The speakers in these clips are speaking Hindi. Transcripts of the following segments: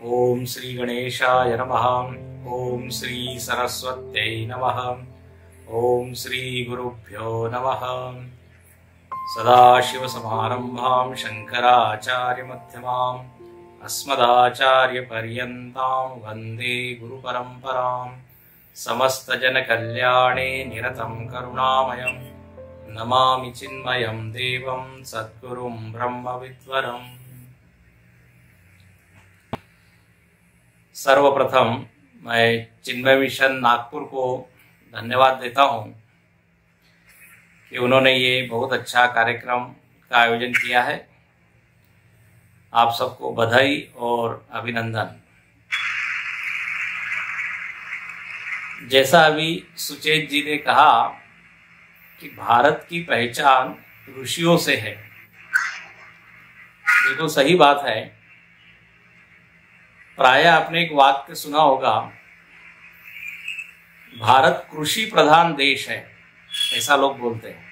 ओम श्री गणेशाय नमः। ओम श्री सरस्वत्यै नमः। ओम श्री गुरुभ्यो नमः। सदाशिवसमारम्भां शंकराचार्यमध्यमाम् अस्मदाचार्यपर्यन्तां वन्दे गुरुपरम्पराम्। समस्तजनकल्याणे निरतं करुणामयं नमामि चिन्मयं देवं सद्गुरुं ब्रह्मविद्वरम्। सर्वप्रथम मैं चिन्मय मिशन नागपुर को धन्यवाद देता हूं कि उन्होंने ये बहुत अच्छा कार्यक्रम का आयोजन किया है। आप सबको बधाई और अभिनंदन। जैसा अभी सुचेत जी ने कहा कि भारत की पहचान ऋषियों से है, बिल्कुल सही बात है। प्रायः आपने एक वाक्य सुना होगा, भारत कृषि प्रधान देश है, ऐसा लोग बोलते हैं।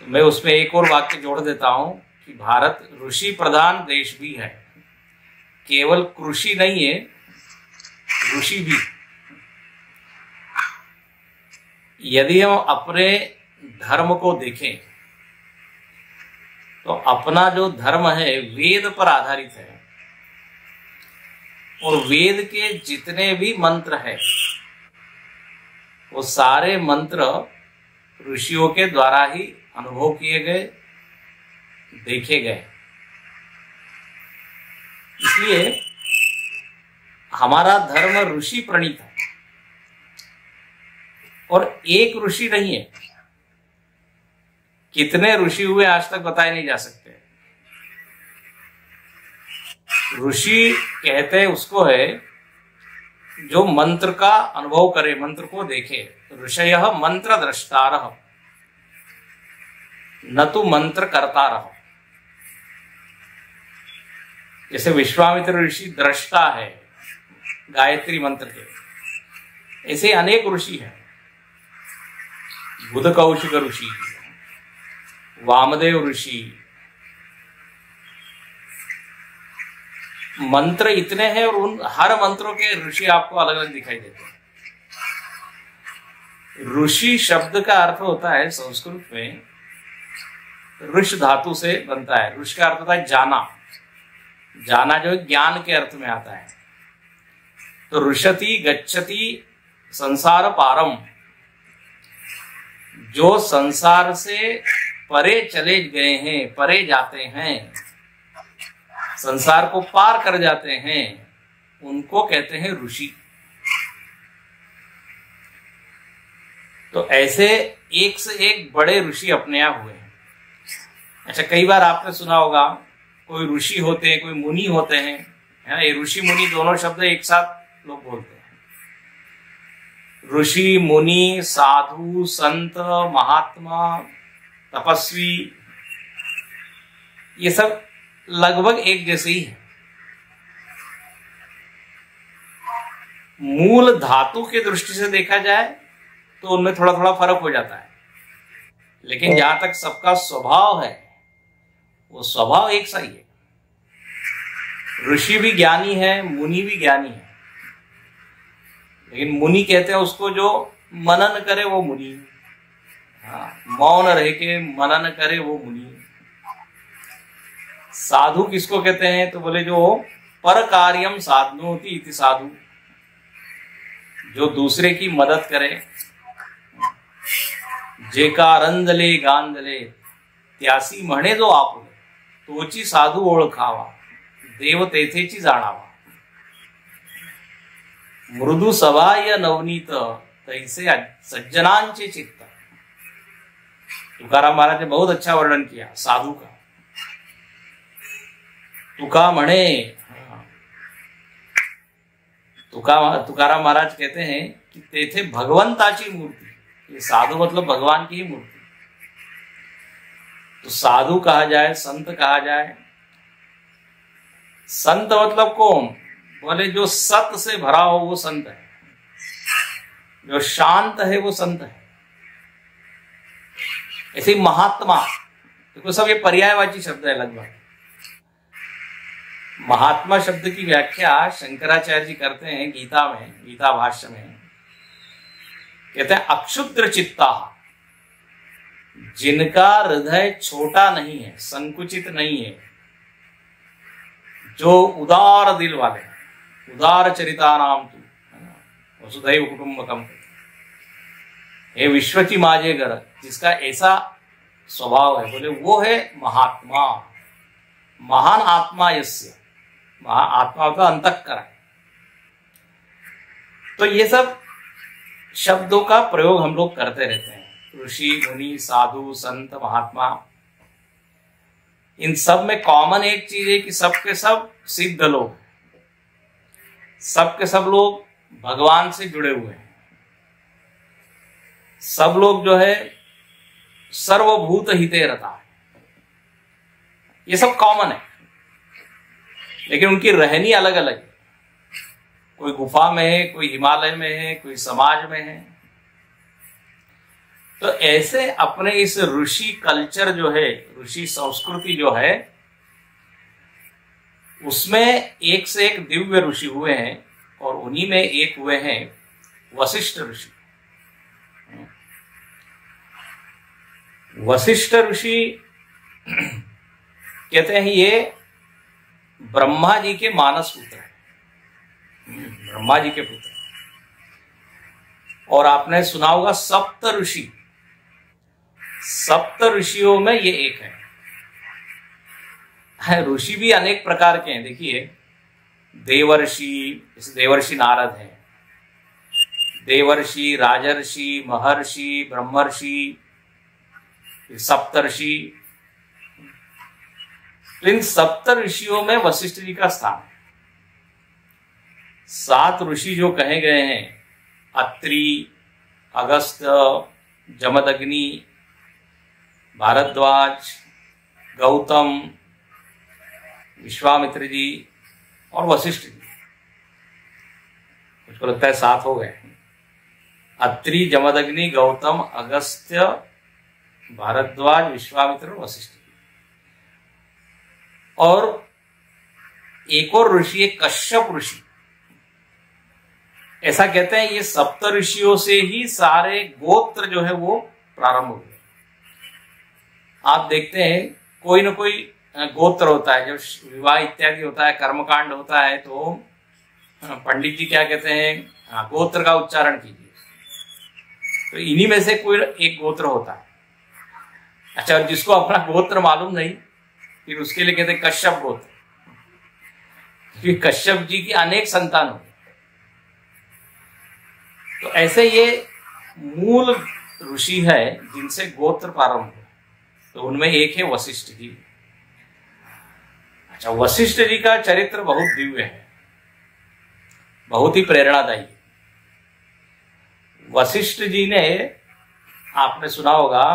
तो मैं उसमें एक और वाक्य जोड़ देता हूं कि भारत ऋषि प्रधान देश भी है। केवल कृषि नहीं है, ऋषि भी। यदि हम अपने धर्म को देखें तो अपना जो धर्म है वेद पर आधारित है, और वेद के जितने भी मंत्र हैं वो सारे मंत्र ऋषियों के द्वारा ही अनुभव किए गए, देखे गए। इसलिए हमारा धर्म ऋषि प्रणीत है, और एक ऋषि नहीं है, कितने ऋषि हुए आज तक बताए नहीं जा सकते। ऋषि कहते उसको है जो मंत्र का अनुभव करे, मंत्र को देखे। ऋषयः मंत्र द्रष्टारः न तो मंत्र कर्तारः। जैसे विश्वामित्र ऋषि दृष्टा है गायत्री मंत्र के, ऐसे अनेक ऋषि हैं। बुध कौशिक ऋषि, वामदेव ऋषि, मंत्र इतने हैं, और उन हर मंत्रों के ऋषि आपको अलग अलग दिखाई देते हैं। ऋषि शब्द का अर्थ होता है संस्कृत में, ऋष धातु से बनता है। ऋष का अर्थ होता है जाना, जाना जो ज्ञान के अर्थ में आता है। तो ऋषति गच्छति संसार पारम, जो संसार से परे चले गए हैं, परे जाते हैं, संसार को पार कर जाते हैं, उनको कहते हैं ऋषि। तो ऐसे एक से एक बड़े ऋषि अपने यहाँ हुए हैं। अच्छा, कई बार आपने सुना होगा कोई ऋषि होते हैं, कोई मुनि होते हैं, है ना। ये ऋषि मुनि दोनों शब्द एक साथ लोग बोलते हैं। ऋषि, मुनि, साधु, संत, महात्मा, तपस्वी, ये सब लगभग एक जैसे ही है। मूल धातु की दृष्टि से देखा जाए तो उनमें थोड़ा थोड़ा फर्क हो जाता है, लेकिन जहां तक सबका स्वभाव है वो स्वभाव एक सा ही है। ऋषि भी ज्ञानी है, मुनि भी ज्ञानी है, लेकिन मुनि कहते हैं उसको जो मनन करे वो मुनि। हाँ, मौन रह के मनन करे वो मुनि। साधु किसको कहते हैं तो बोले जो पर कार्यम साधनोति इति साधु, जो दूसरे की मदद करे। जेका रंदले गांदले त्यासी म्हणे जो आपुले, तोची साधू ओळखावा, देव तेथेची जाणावा। मृदु सवाय नवनीत तैसे सज्जनांचे चित्त। तुकाराम महाराज ने बहुत अच्छा वर्णन किया साधु का। तुका म्हणे, तुकाराम महाराज कहते हैं कि तेथे भगवंताची मूर्ति, ये साधु मतलब भगवान की ही मूर्ति। तो साधु कहा जाए, संत कहा जाए। संत मतलब कौन? बोले जो सत से भरा हो वो संत है, जो शांत है वो संत है। ऐसे महात्मा, देखो सब ये पर्यायवाची शब्द है लगभग। महात्मा शब्द की व्याख्या शंकराचार्य जी करते हैं गीता में, गीता भाष्य में कहते हैं अक्षुद्र चित्ता, जिनका हृदय छोटा नहीं है, संकुचित नहीं है, जो उदार दिल वाले हैं, उदार चरिता नाम तू वसुधैव कुटुंबकम, हे विश्वची माजे घर, जिसका ऐसा स्वभाव है, बोले वो है महात्मा। महान आत्मा यस्य, आत्मा का अंतःकरण। तो ये सब शब्दों का प्रयोग हम लोग करते रहते हैं। ऋषि, मुनि, साधु, संत, महात्मा, इन सब में कॉमन एक चीज है कि सबके सब सिद्ध लोग, सबके सब लोग भगवान से जुड़े हुए हैं। सब लोग जो है सर्वभूत हिते रता है, ये सब कॉमन है, लेकिन उनकी रहनी अलग अलग है। कोई गुफा में है, कोई हिमालय में है, कोई समाज में है। तो ऐसे अपने इस ऋषि कल्चर जो है, ऋषि संस्कृति जो है, उसमें एक से एक दिव्य ऋषि हुए हैं, और उन्हीं में एक हुए हैं वशिष्ठ ऋषि। वशिष्ठ ऋषि कहते हैं ये ब्रह्मा जी के मानस पुत्र है, ब्रह्मा जी के पुत्र। और आपने सुना होगा सप्त ऋषि, सप्त ऋषियों में ये एक है। ऋषि भी अनेक प्रकार के हैं। देखिए, देवर्षि, जैसे देवर्षि नारद है, देवर्षि, राजर्षि, महर्षि, ब्रह्मर्षि, सप्तर्षि। तो इन सप्त ऋषियों में वशिष्ठ जी का स्थान है। 7 ऋषि जो कहे गए हैं, अत्रि, अगस्त्य, जमदग्नि, भारद्वाज, गौतम, विश्वामित्र जी और वशिष्ठ जी, मुझको लगता है 7 हो गए। अत्रि, जमदग्नि, गौतम, अगस्त्य, भारद्वाज, विश्वामित्र और वशिष्ठ जी। और एक और ऋषि है कश्यप ऋषि। ऐसा कहते हैं ये सप्त ऋषियों से ही सारे गोत्र जो है वो प्रारंभ हुए। आप देखते हैं कोई ना कोई गोत्र होता है, जब विवाह इत्यादि होता है, कर्मकांड होता है, तो पंडित जी क्या कहते हैं, गोत्र का उच्चारण कीजिए। तो इन्हीं में से कोई एक गोत्र होता है। अच्छा, जिसको अपना गोत्र मालूम नहीं, फिर उसके लिए कहते हैं कश्यप गोत्र, क्योंकि कश्यप जी की अनेक संतान हो। तो ऐसे ये मूल ऋषि है जिनसे गोत्र प्रारंभ हुआ। तो उनमें एक है वशिष्ठ जी। अच्छा, वशिष्ठ जी का चरित्र बहुत दिव्य है, बहुत ही प्रेरणादायी। वशिष्ठ जी ने, आपने सुना होगा,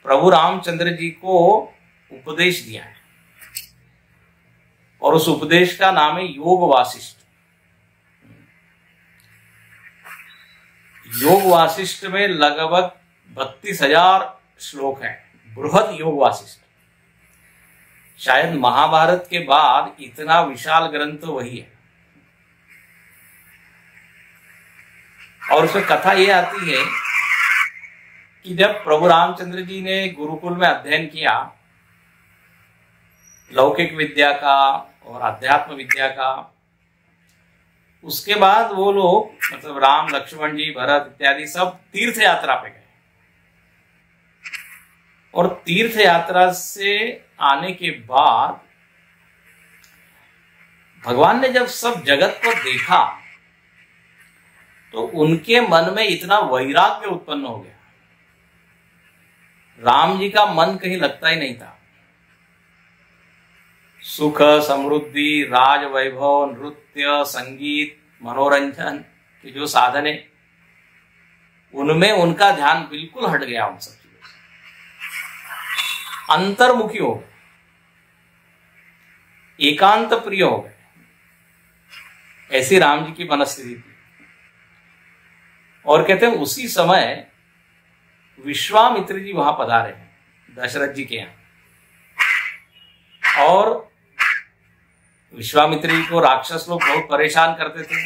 प्रभु रामचंद्र जी को उपदेश दिया है, और उस उपदेश का नाम है योग वासिष्ठ। योग वासिष्ठ में लगभग 32,000 श्लोक हैं, बृहद योग वासिष्ठ। शायद महाभारत के बाद इतना विशाल ग्रंथ वही है। और उसमें कथा ये आती है कि जब प्रभु रामचंद्र जी ने गुरुकुल में अध्ययन किया, लौकिक विद्या का और अध्यात्म विद्या का, उसके बाद वो लोग, मतलब राम, लक्ष्मण जी, भरत इत्यादि सब तीर्थ यात्रा पे गए। और तीर्थ यात्रा से आने के बाद भगवान ने जब सब जगत को देखा, तो उनके मन में इतना वैराग्य उत्पन्न हो गया। राम जी का मन कहीं लगता ही नहीं था। सुख, समृद्धि, राज वैभव, नृत्य, संगीत, मनोरंजन की जो साधन है, उनमें उनका ध्यान बिल्कुल हट गया। उन सब चीजों से अंतर्मुखी हो गए, एकांत प्रिय हो गए। ऐसी राम जी की मनस्थिति थी। और कहते हैं उसी समय विश्वामित्र जी वहां पधारे हैं दशरथ जी के यहां, और विश्वामित्र जी को राक्षस लोग बहुत परेशान करते थे,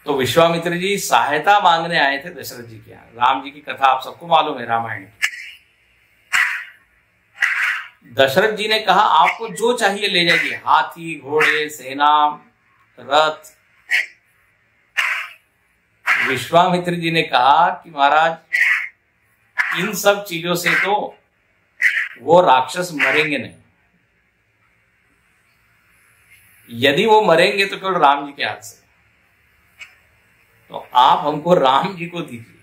तो विश्वामित्र जी सहायता मांगने आए थे दशरथ जी के यहाँ। राम जी की कथा आप सबको मालूम है, रामायण की। दशरथ जी ने कहा आपको जो चाहिए ले जाइए, हाथी, घोड़े, सेना, रथ। विश्वामित्र जी ने कहा कि महाराज इन सब चीजों से तो वो राक्षस मरेंगे नहीं, यदि वो मरेंगे तो केवल राम जी के हाथ से, तो आप हमको राम जी को दीजिए।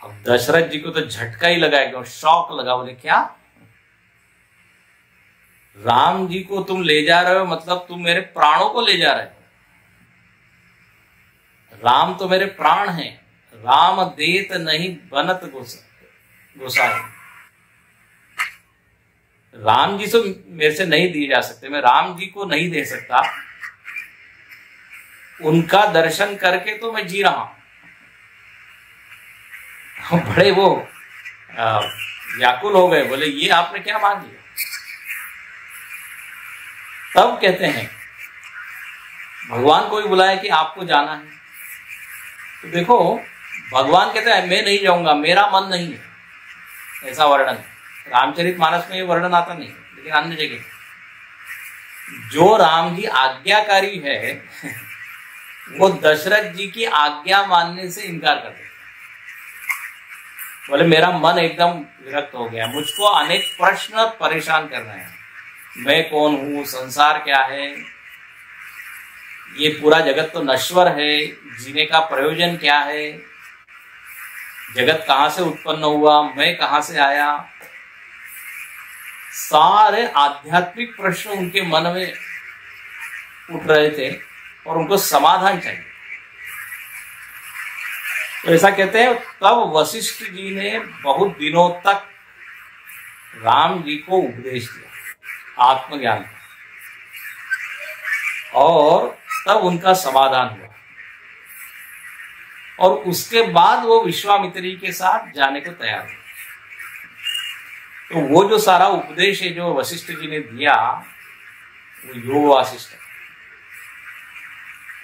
अब दशरथ जी को तो झटका ही लगा, एकदम शॉक लगा। बोले क्या, राम जी को तुम ले जा रहे हो, मतलब तुम मेरे प्राणों को ले जा रहे हो। राम तो मेरे प्राण हैं, राम देत नहीं बनत गोसाई। राम जी तो मेरे से नहीं दिए जा सकते, मैं राम जी को नहीं दे सकता, उनका दर्शन करके तो मैं जी रहा हूं। बड़े वो व्याकुल हो गए, बोले ये आपने क्या मांग लिया। तब कहते हैं भगवान को भी बुलाया कि आपको जाना है, तो देखो भगवान कहते हैं मैं नहीं जाऊंगा, मेरा मन नहीं है, ऐसा वर्णन। रामचरितमानस में ये वर्णन आता नहीं, लेकिन अन्य जगह जो राम जी आज्ञाकारी है वो दशरथ जी की आज्ञा मानने से इनकार कर देते। बोले मेरा मन एकदम विरक्त हो गया, मुझको अनेक प्रश्न परेशान कर रहे हैं। मैं कौन हूं, संसार क्या है, ये पूरा जगत तो नश्वर है, जीने का प्रयोजन क्या है, जगत कहां से उत्पन्न हुआ, मैं कहां से आया। सारे आध्यात्मिक प्रश्न उनके मन में उठ रहे थे और उनको समाधान चाहिए। तो ऐसा कहते हैं तब वशिष्ठ जी ने बहुत दिनों तक राम जी को उपदेश दिया आत्मज्ञान का, और तब उनका समाधान हुआ। और उसके बाद वो विश्वामित्र जी के साथ जाने को तैयार हुए। तो वो जो सारा उपदेश है जो वशिष्ठ जी ने दिया, वो योग वासिष्ठ है।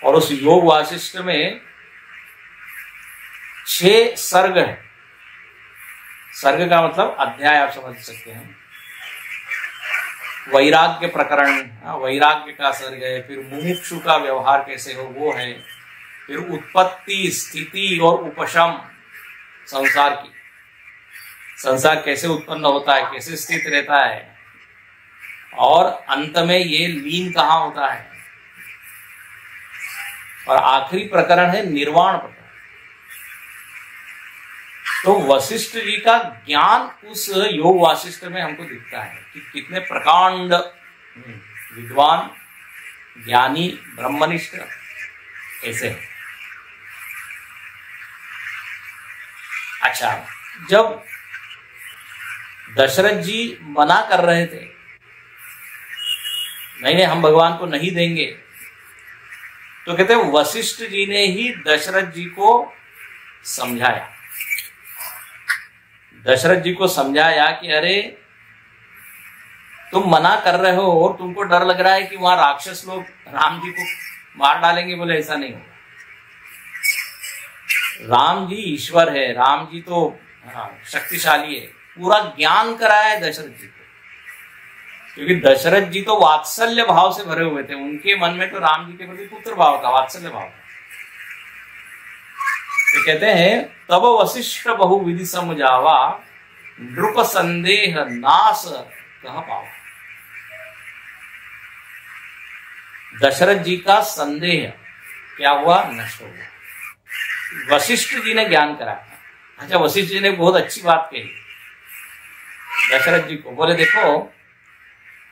और उस योग वासिष्ठ में 6 सर्ग है। सर्ग का मतलब अध्याय आप समझ सकते हैं। वैराग्य प्रकरण, वैराग्य का सर्ग है, फिर मुमुक्षु का व्यवहार कैसे हो वो है, फिर उत्पत्ति, स्थिति और उपशम, संसार की, संसार कैसे उत्पन्न होता है, कैसे स्थित रहता है, और अंत में ये लीन कहां होता है, और आखिरी प्रकरण है निर्वाण प्रकरण। तो वशिष्ठ जी का ज्ञान उस योग वासिष्ठ में हमको दिखता है कि कितने प्रकांड विद्वान, ज्ञानी, ब्रह्मनिष्ठ ऐसे है। अच्छा, जब दशरथ जी मना कर रहे थे, नहीं हम भगवान को नहीं देंगे, तो कहते हैं वशिष्ठ जी ने ही दशरथ जी को समझाया। दशरथ जी को समझाया कि अरे तुम मना कर रहे हो और तुमको डर लग रहा है कि वहां राक्षस लोग राम जी को मार डालेंगे। बोले ऐसा नहीं होगा, राम जी ईश्वर है, राम जी तो शक्तिशाली है। पूरा ज्ञान कराया है दशरथ जी को, क्योंकि दशरथ जी तो वात्सल्य भाव से भरे हुए थे। उनके मन में तो राम जी के प्रति पुत्र भाव था, वात्सल्य भाव था। तो कहते हैं तब वशिष्ठ बहुविधि समझावा, नृप संदेह नाश कह पावा। दशरथ जी का संदेह क्या हुआ, नष्ट हो गया। वशिष्ठ जी ने ज्ञान कराया। अच्छा, वशिष्ठ जी ने बहुत अच्छी बात कही दशरथ जी को। बोले देखो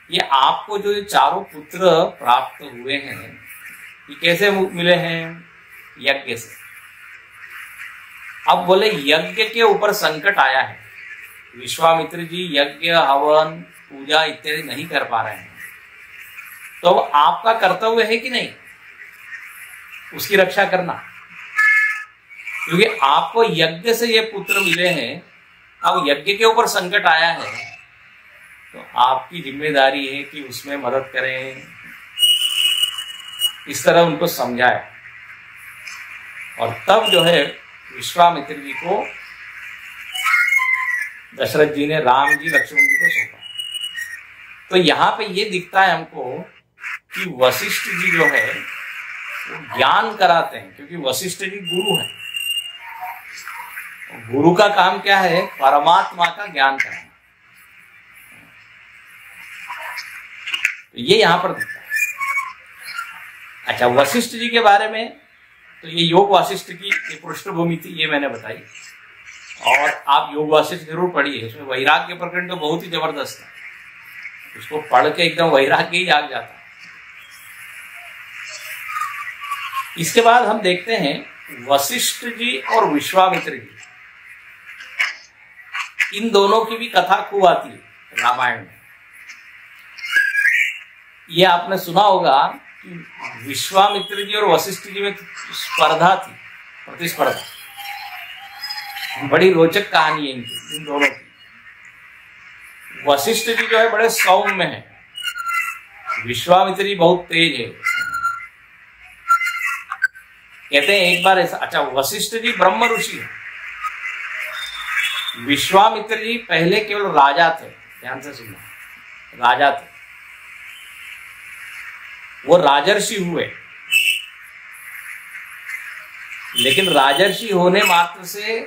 ये आपको जो चारों पुत्र प्राप्त हुए हैं, ये कैसे मिले हैं, यज्ञ से। अब बोले यज्ञ के ऊपर संकट आया है, विश्वामित्र जी यज्ञ, हवन, पूजा इत्यादि नहीं कर पा रहे हैं, तो अब आपका कर्तव्य है कि नहीं उसकी रक्षा करना, क्योंकि आपको यज्ञ से ये पुत्र मिले हैं। अब यज्ञ के ऊपर संकट आया है, तो आपकी जिम्मेदारी है कि उसमें मदद करें। इस तरह उनको समझाया और तब जो है विश्वामित्र जी को दशरथ जी ने राम जी लक्ष्मण जी को सौंपा। तो यहाँ पे ये दिखता है हमको कि वशिष्ठ जी जो है वो ज्ञान कराते हैं, क्योंकि वशिष्ठ जी गुरु हैं। गुरु का काम क्या है? परमात्मा का ज्ञान कराना। तो ये यहां पर दिखता है। अच्छा, वशिष्ठ जी के बारे में तो ये योग वासिष्ठ की पृष्ठभूमि थी, ये मैंने बताई। और आप योग वासिष्ठ जरूर पढ़िए, उसमें वैराग्य प्रकरण तो बहुत ही जबरदस्त है, उसको पढ़ के एकदम वैराग्य ही जाग जाता है। इसके बाद हम देखते हैं वशिष्ठ जी और विश्वामित्र जी, इन दोनों की भी कथा खूब आती है रामायण में। ये आपने सुना होगा कि विश्वामित्र जी और वशिष्ठ जी में स्पर्धा थी, प्रतिस्पर्धा। बड़ी रोचक कहानी है इनकी, इन दोनों की। वशिष्ठ जी जो है बड़े सौम्य है, विश्वामित्र जी बहुत तेज है। कहते हैं एक बार ऐसा, अच्छा वशिष्ठ जी ब्रह्म ऋषि है, विश्वामित्र जी पहले केवल राजा थे। ध्यान से सुनना, राजा थे, वो राजर्षि हुए, लेकिन राजर्षि होने मात्र से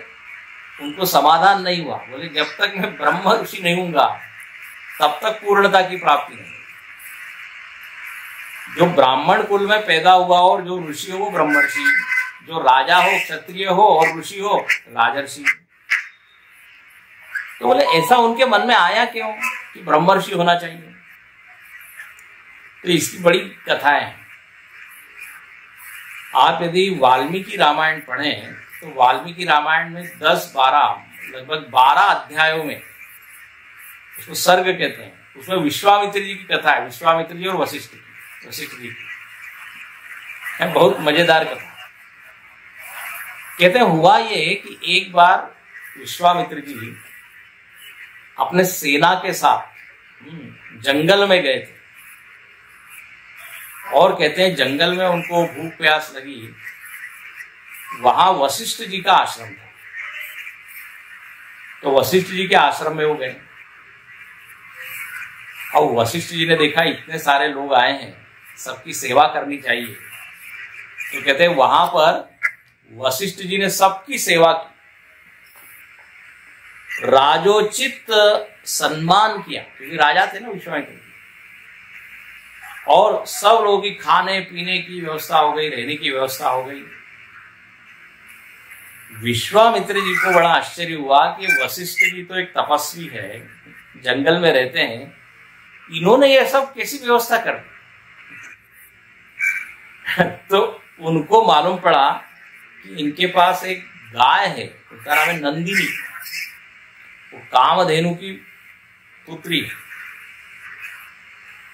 उनको समाधान नहीं हुआ। बोले जब तक मैं ब्रह्म ऋषि नहीं हूंगा तब तक पूर्णता की प्राप्ति नहीं। जो ब्राह्मण कुल में पैदा हुआ और जो ऋषि हो वो ब्रह्मर्षि, जो राजा हो क्षत्रिय हो और ऋषि हो राजर्षि। तो बोले ऐसा उनके मन में आया क्यों कि ब्रह्मर्षि होना चाहिए? तो इसकी बड़ी कथाएं हैं। आप यदि वाल्मीकि रामायण पढ़ें तो वाल्मीकि रामायण में 10-12 लगभग 12 अध्यायों में, उसको सर्ग कहते हैं, उसमें विश्वामित्र जी की कथा है, विश्वामित्र जी और वशिष्ठ जी की है। बहुत मजेदार कथा। कहते हैं हुआ ये कि एक बार विश्वामित्र जी अपने सेना के साथ जंगल में गए थे, और कहते हैं जंगल में उनको भूख प्यास लगी, वहां वशिष्ठ जी का आश्रम था। तो वशिष्ठ जी के आश्रम में वो गए। और वशिष्ठ जी ने देखा इतने सारे लोग आए हैं, सबकी सेवा करनी चाहिए। तो कहते हैं वहां पर वशिष्ठ जी ने सबकी सेवा की, राजोचित सम्मान किया, क्योंकि राजा थे ना विश्वामित्र जी। और सब लोगों की खाने पीने की व्यवस्था हो गई, रहने की व्यवस्था हो गई। विश्वामित्र जी को बड़ा आश्चर्य हुआ कि वशिष्ठ जी तो एक तपस्वी है, जंगल में रहते हैं, इन्होंने ये सब कैसी व्यवस्था कर दी? तो उनको मालूम पड़ा कि इनके पास एक गाय है, उसका नाम है नंदिनी, वो कामधेनु की पुत्री है।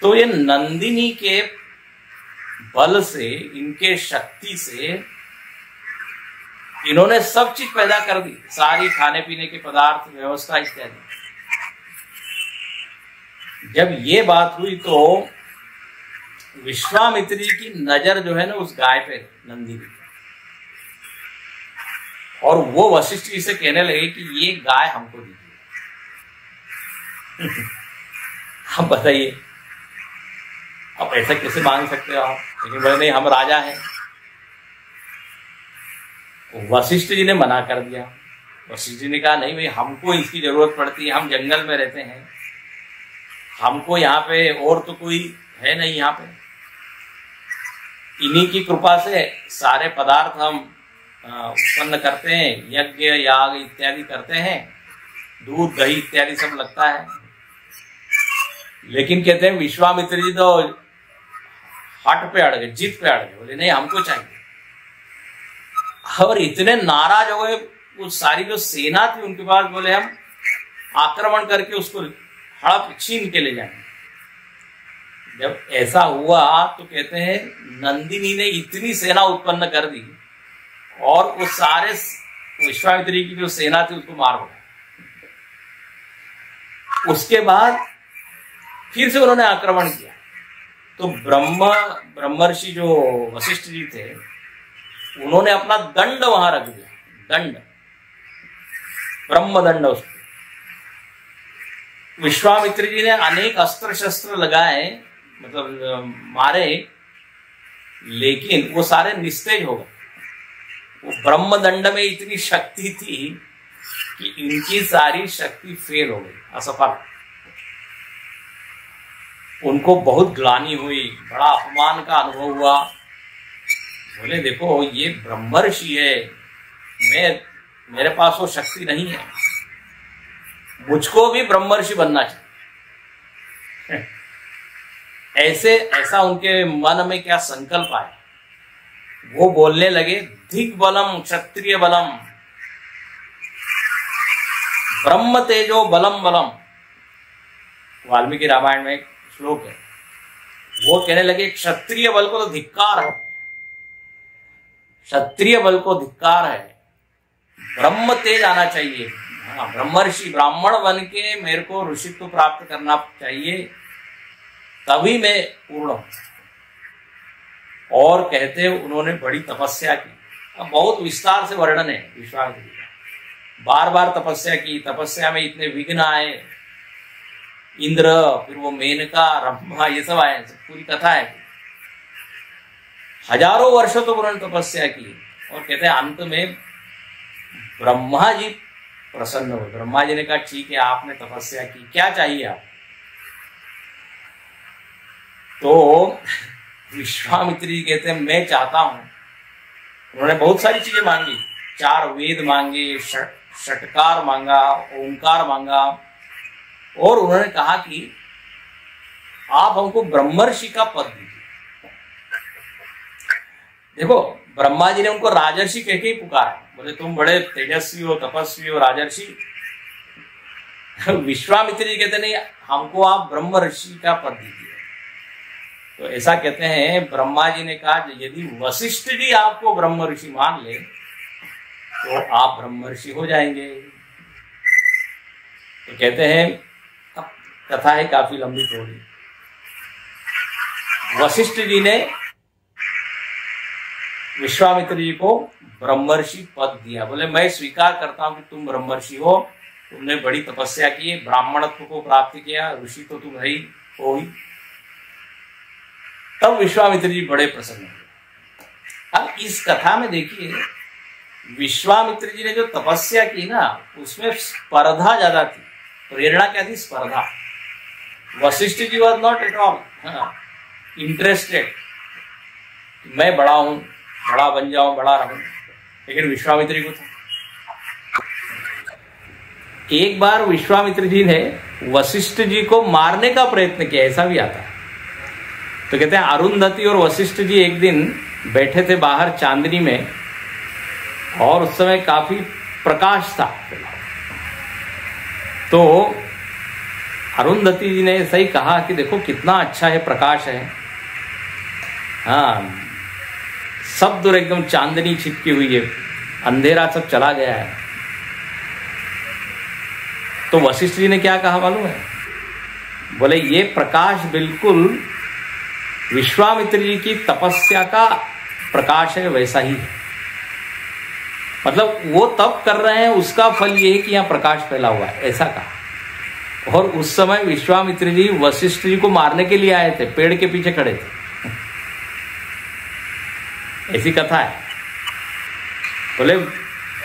तो ये नंदिनी के बल से, इनके शक्ति से इन्होंने सब चीज पैदा कर दी, सारी खाने पीने के पदार्थ, व्यवस्था इत्यादि। जब ये बात हुई तो विश्वामित्र जी की नजर जो है ना उस गाय पे, नंदिनी, और वो वशिष्ठ जी से कहने लगे कि ये गाय हमको दीजिए। आप बताइए, आप ऐसा कैसे मांग सकते हो आप? लेकिन बोले नहीं, हम राजा हैं। वशिष्ठ जी ने मना कर दिया। वशिष्ठ जी ने कहा नहीं भाई, हमको इसकी जरूरत पड़ती है, हम जंगल में रहते हैं, हमको यहाँ पे और तो कोई है नहीं, यहाँ पे इन्हीं की कृपा से सारे पदार्थ हम उत्पन्न करते हैं, यज्ञ याग इत्यादि करते हैं, दूध दही इत्यादि सब लगता है। लेकिन कहते हैं विश्वामित्र जी तो हट पे अड़ गए, जिद पे अड़ गए, बोले नहीं हमको चाहिए। और इतने नाराज हो गए, उस सारी जो सेना थी उनके पास, बोले हम आक्रमण करके उसको हड़प छीन के ले जाएंगे। जब ऐसा हुआ तो कहते हैं नंदिनी ने इतनी सेना उत्पन्न कर दी और वो सारे विश्वामित्र की जो सेना थी उसको मार दिया। उसके बाद फिर से उन्होंने आक्रमण किया। तो ब्रह्मर्षि जो वशिष्ठ जी थे, उन्होंने अपना दंड वहां रख दिया, दंड, ब्रह्मदंड उसको। विश्वामित्र जी ने अनेक अस्त्र शस्त्र लगाए, मतलब मारे, लेकिन वो सारे निस्तेज हो गए। वो ब्रह्मदंड में इतनी शक्ति थी कि इनकी सारी शक्ति फेल हो गई, असफल। उनको बहुत ग्लानि हुई, बड़ा अपमान का अनुभव हुआ। बोले देखो ये ब्रह्मर्षि है, मेरे पास वो शक्ति नहीं है, मुझको भी ब्रह्मर्षि बनना चाहिए। ऐसा उनके मन में क्या संकल्प आया, वो बोलने लगे दिग्बलम क्षत्रिय बलम ब्रह्म तेजो बलम बलम। वाल्मीकि रामायण में एक श्लोक है, वो कहने लगे क्षत्रिय बल को तो धिक्कार है, क्षत्रिय बल को धिक्कार है, ब्रह्म तेज आना चाहिए। हाँ, ब्रह्मर्षि ब्राह्मण बन के मेरे को ऋषित्व प्राप्त करना चाहिए, तभी मैं पूर्ण हूं। और कहते उन्होंने बड़ी तपस्या की। अब बहुत विस्तार से वर्णन है विश्वामित्र जी का, बार बार तपस्या की, तपस्या में इतने विघ्न आए, इंद्र, फिर वो मेनका, ब्रह्मा, ये सब आए, पूरी कथा है। हजारों वर्षों तो उन्होंने तपस्या की, और कहते हैं अंत में ब्रह्मा जी प्रसन्न हुए। ब्रह्मा जी ने कहा ठीक है, आपने तपस्या की, क्या चाहिए आप? तो विश्वामित्र जी कहते हैं मैं चाहता हूं, उन्होंने बहुत सारी चीजें मांगी, 4 वेद मांगे, षटकार मांगा, ओंकार मांगा, और उन्होंने कहा कि आप हमको ब्रह्मर्षि का पद दीजिए। देखो ब्रह्मा जी ने उनको राजर्षि कह के ही पुकारा, बोले तुम बड़े तेजस्वी हो, तपस्वी हो, राजर्षि। विश्वामित्र जी कहते नहीं, हमको आप ब्रह्मर्षि का पद दीजिए। तो ऐसा कहते हैं, ब्रह्मा जी ने कहा यदि वशिष्ठ जी आपको ब्रह्म ऋषि मान ले तो आप ब्रह्म ऋषि हो जाएंगे। तो कहते हैं, अब कथा है काफी लंबी थोड़ी। वशिष्ठ जी ने विश्वामित्र जी को ब्रह्मर्षि पद दिया, बोले मैं स्वीकार करता हूं कि तुम ब्रह्मर्षि हो, तुमने बड़ी तपस्या की, ब्राह्मणत्व को प्राप्त किया, ऋषि तो तुम ही हो ही। तब विश्वामित्र जी बड़े प्रसन्न हुए। अब इस कथा में देखिए, विश्वामित्र जी ने जो तपस्या की ना, उसमें स्पर्धा ज्यादा थी। प्रेरणा क्या थी? स्पर्धा। Vashishtha ji was not at all interested, मैं बड़ा हूं, बड़ा बन जाऊं, बड़ा रहूं, लेकिन विश्वामित्र जी को था। एक बार विश्वामित्र जी ने वशिष्ठ जी को मारने का प्रयत्न किया, ऐसा भी आता है। तो कहते हैं अरुंधति और वशिष्ठ जी एक दिन बैठे थे बाहर चांदनी में, और उस समय काफी प्रकाश था। तो अरुंधति जी ने सही कहा कि देखो कितना अच्छा है, प्रकाश है, हाँ सब दूर एकदम चांदनी छिपकी हुई है, अंधेरा सब चला गया है। तो वशिष्ठ जी ने क्या कहा मालूम है? बोले ये प्रकाश बिल्कुल विश्वामित्र जी की तपस्या का प्रकाश है, वैसा ही है। मतलब वो तप कर रहे हैं, उसका फल ये है कि यहाँ प्रकाश फैला हुआ है, ऐसा कहा। और उस समय विश्वामित्र जी वशिष्ठ जी को मारने के लिए आए थे, पेड़ के पीछे खड़े थे। ऐसी कथा है। बोले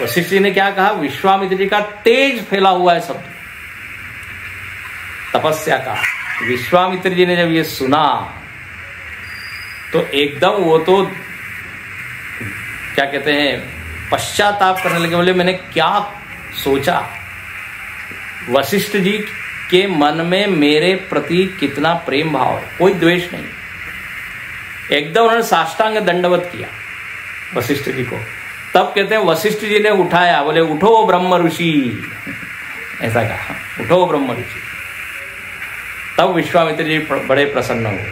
वशिष्ठ जी ने क्या कहा? विश्वामित्र जी का तेज फैला हुआ है सब तपस्या का। विश्वामित्र जी ने जब ये सुना तो एकदम वो तो क्या कहते हैं, पश्चाताप करने लगे। बोले मैंने क्या सोचा, वशिष्ठ जी के मन में मेरे प्रति कितना प्रेम भाव है, कोई द्वेष नहीं। एकदम उन्होंने साष्टांग दंडवत किया वशिष्ठ जी को। तब कहते हैं वशिष्ठ जी ने उठाया, बोले उठो ब्रह्म ऋषि, ऐसा कहा, उठो ब्रह्म ऋषि। तब विश्वामित्र जी बड़े प्रसन्न हुए।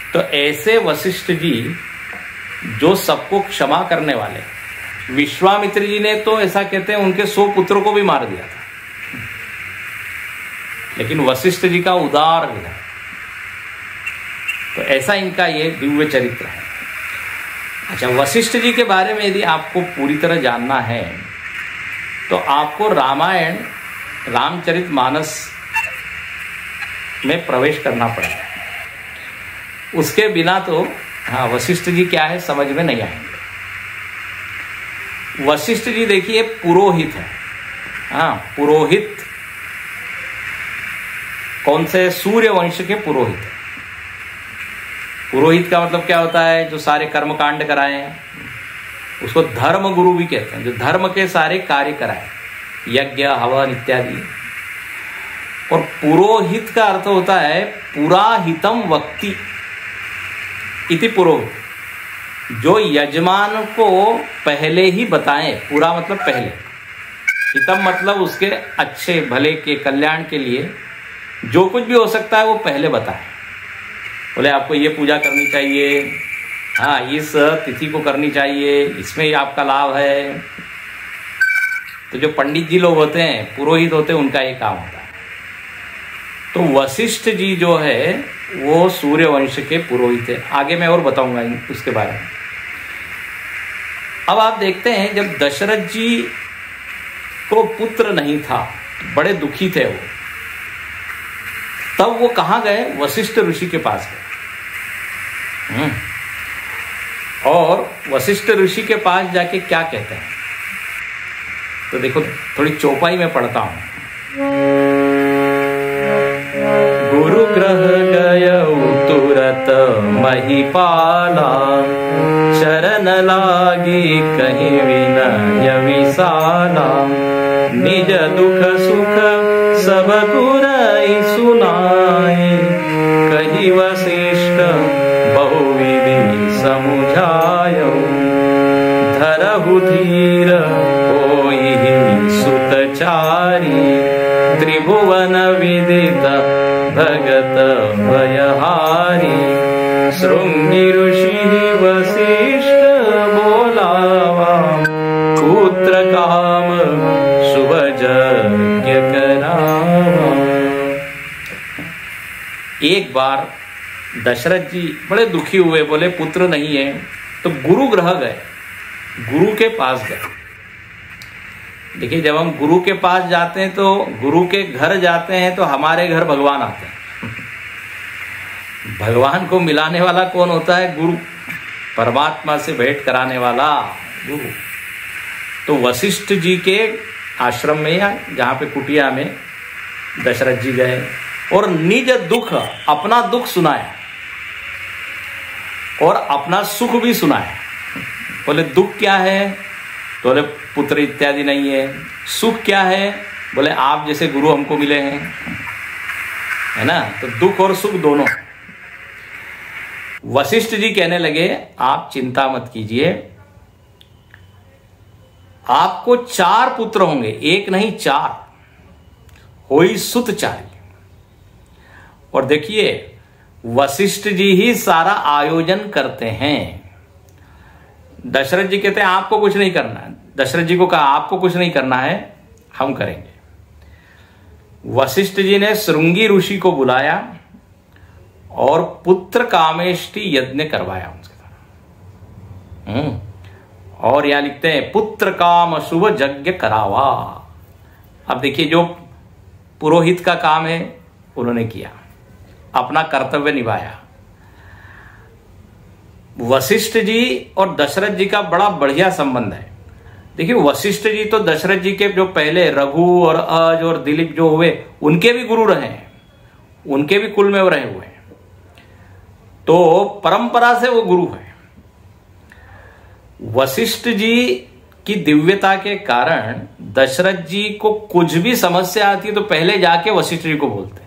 तो ऐसे वशिष्ठ जी जो सबको क्षमा करने वाले, विश्वामित्र जी ने तो ऐसा कहते हैं उनके 100 पुत्रों को भी मार दिया था। लेकिन वशिष्ठ जी का उदार हृदय। तो ऐसा इनका ये दिव्य चरित्र है। अच्छा, वशिष्ठ जी के बारे में यदि आपको पूरी तरह जानना है तो आपको रामायण रामचरितमानस में प्रवेश करना पड़ेगा। उसके बिना तो वशिष्ठ जी क्या है समझ में नहीं आएंगे। वशिष्ठ जी देखिए पुरोहित है। पुरोहित कौन से? सूर्य वंश के पुरोहित। पुरोहित का मतलब क्या होता है? जो सारे कर्मकांड कराए हैं, उसको धर्म गुरु भी कहते हैं, जो धर्म के सारे कार्य कराए, यज्ञ हवन इत्यादि। और पुरोहित का अर्थ होता है पुराहितम वक्ति इति पुरोहित, जो यजमान को पहले ही बताएं। पूरा मतलब पहले, हितम मतलब उसके अच्छे भले के कल्याण के लिए जो कुछ भी हो सकता है वो पहले बताएं। बोले आपको ये पूजा करनी चाहिए, इस तिथि को करनी चाहिए, इसमें ही आपका लाभ है। तो जो पंडित जी लोग होते हैं, पुरोहित होते हैं, उनका ये काम होता है। तो वशिष्ठ जी जो है वो सूर्यवंश के पुरोहित है। आगे मैं और बताऊंगा उसके बारे में। अब आप देखते हैं जब दशरथ जी को पुत्र नहीं था, बड़े दुखी थे वो, तब वो कहाँ गए? वशिष्ठ ऋषि के पास गए। और वशिष्ठ ऋषि के पास जाके क्या कहते हैं? तो देखो, थोड़ी चौपाई में पढ़ता हूं। गुरु ग्रह गयउ तुरत महिपाला, शरण लागी कहीं विनय विशाला, निज दुख सुख सब गुरई सुनाई, कही वशिष्ठ बहुविधि समुझायो, धरहु धीर होई सुतचारी, त्रिभुवन विदित भगत भयहारी, शृंगी ऋषि वशिष्ठ बोलावा, पुत्र काम शुभ यज्ञ करावा। एक बार दशरथ जी बड़े दुखी हुए, बोले पुत्र नहीं है, तो गुरु ग्रह गए, गुरु के पास गए। देखिए, जब हम गुरु के पास जाते हैं तो गुरु के घर जाते हैं तो हमारे घर भगवान आते हैं। भगवान को मिलाने वाला कौन होता है? गुरु, परमात्मा से भेंट कराने वाला गुरु। तो वशिष्ठ जी के आश्रम में या जहां पे कुटिया में दशरथ जी गए और निज दुख, अपना दुख सुनाया और अपना सुख भी सुनाया। बोले दुख क्या है? तो बोले पुत्र इत्यादि नहीं है। सुख क्या है? बोले आप जैसे गुरु हमको मिले हैं, है ना। तो दुख और सुख दोनों। वशिष्ठ जी कहने लगे आप चिंता मत कीजिए, आपको 4 पुत्र होंगे, एक नहीं 4, होई सुतचारी। और देखिए, वशिष्ठ जी ही सारा आयोजन करते हैं। दशरथ जी कहते हैं आपको कुछ नहीं करना है। दशरथ जी को कहा आपको कुछ नहीं करना है, हम करेंगे। वशिष्ठ जी ने श्रृंगी ऋषि को बुलाया और पुत्र कामेष्टि यज्ञ करवाया उनसे। और यहां लिखते हैं पुत्र काम शुभ यज्ञ करावा। अब देखिए, जो पुरोहित का काम है उन्होंने किया, अपना कर्तव्य निभाया। वशिष्ठ जी और दशरथ जी का बड़ा बढ़िया संबंध है। देखिए, वशिष्ठ जी तो दशरथ जी के जो पहले रघु और अज और दिलीप जो हुए, उनके भी गुरु रहे हैं, उनके भी कुल में वो रहे हुए हैं। तो परंपरा से वो गुरु है। वशिष्ठ जी की दिव्यता के कारण दशरथ जी को कुछ भी समस्या आती है तो पहले जाके वशिष्ठ जी को बोलते हैं।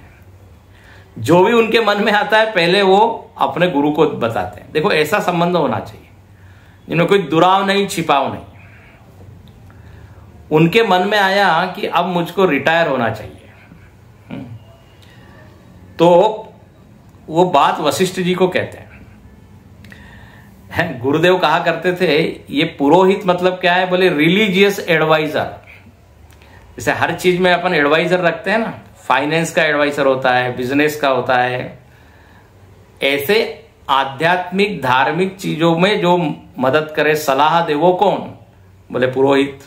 जो भी उनके मन में आता है पहले वो अपने गुरु को बताते हैं। देखो, ऐसा संबंध होना चाहिए जिनमें कोई दुराव नहीं, छिपाव नहीं। उनके मन में आया कि अब मुझको रिटायर होना चाहिए, तो वो बात वशिष्ठ जी को कहते हैं। गुरुदेव कहा करते थे, ये पुरोहित मतलब क्या है? बोले रिलीजियस एडवाइजर। जैसे हर चीज में अपन एडवाइजर रखते हैं ना, फाइनेंस का एडवाइजर होता है, बिजनेस का होता है। ऐसे आध्यात्मिक धार्मिक चीजों में जो मदद करे, सलाह दे, वो कौन? बोले पुरोहित।